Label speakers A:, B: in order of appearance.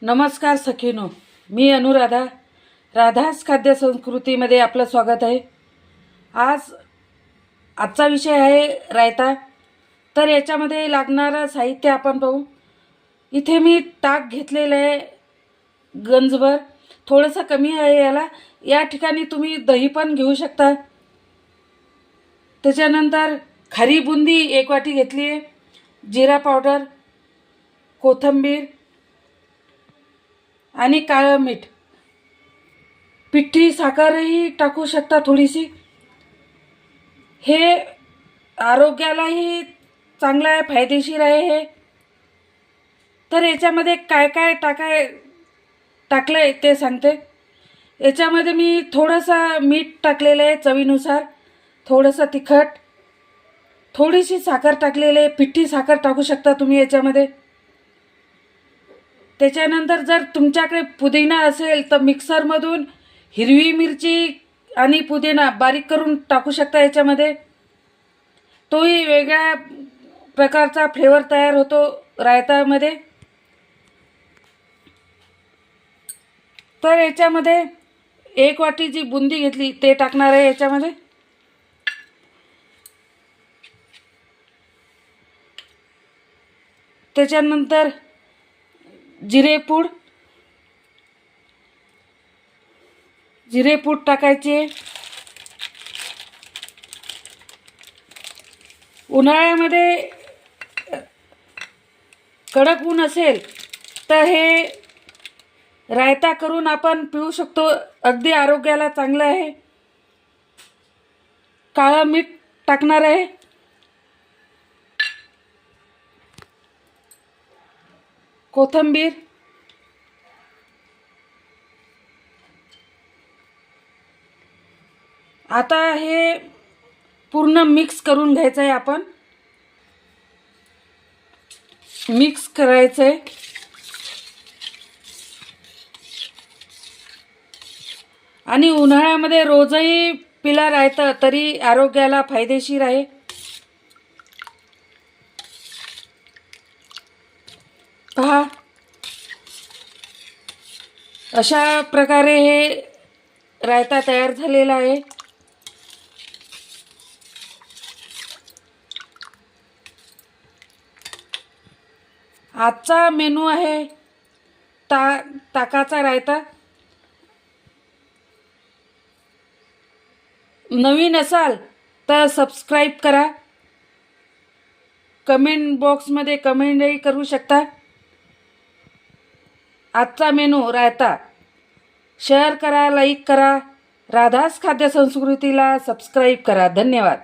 A: नमस्कार सखीनो, मी अनुराधा. राधास खाद्य संस्कृतीमध्ये आपलं स्वागत आहे. आजचा विषय आहे रायता. तर याच्यामध्ये लागणारं साहित्य आपण पाहू. इथे मी ताक घेतलेलं आहे गंजभर, थोडंसं कमी आहे याला. या ठिकाणी तुम्ही दही पण घेऊ शकता. त्याच्यानंतर खारी बुंदी 1 वाटी घेतली आहे, जिरा पावडर, कोथिंबीर आणि काळं मीठ. पिठी साखरही टाकू शकता थोडीशी. हे आरोग्यालाही चांगलं आहे, फायदेशीर आहे हे. तर याच्यामध्ये काय काय टाकलं आहे ते सांगते. याच्यामध्ये मी थोडंसं मीठ टाकलेलं आहे चवीनुसार, थोडंसं तिखट, थोडीशी साखर टाकलेली आहे. पिठी साखर टाकू शकता तुम्ही याच्यामध्ये. त्याच्यानंतर जर तुमच्याकडे पुदिना असेल तर मिक्सरमधून हिरवी मिरची आणि पुदिना बारीक करून टाकू शकता याच्यामध्ये. तोही वेगळ्या प्रकारचा फ्लेवर तयार होतो रायतामध्ये. तर याच्यामध्ये 1 वाटी जी बुंदी घेतली ते टाकणार आहे याच्यामध्ये. त्याच्यानंतर जिरेपूड टाकायचे. उन्हाळ्यामध्ये कडक ऊन असेल तर हे रायता करून आपण पिऊ शकतो, अगदी आरोग्याला चांगलं आहे. काळं मीठ टाकणार आहे. कोथिंबीर, आता हे पूर्ण मिक्स करून घ्यायचं आहे. आपण मिक्स करायचं आहे. आणि उन्हाळ्यामध्ये रोजही पिला रायतं तरी आरोग्याला फायदेशीर आहे. पहा, अशा प्रकारे हे रायता तयार झालेला आहे. आजचा मेनू आहे ताकाचा रायता. नवीन असाल तर सबस्क्राईब करा. कमेंट बॉक्समध्ये कमेंटही करू शकता. आजचा मेनू रायता शेअर करा, लाईक करा. राधास खाद्य संस्कृतीला सबस्क्राईब करा. धन्यवाद.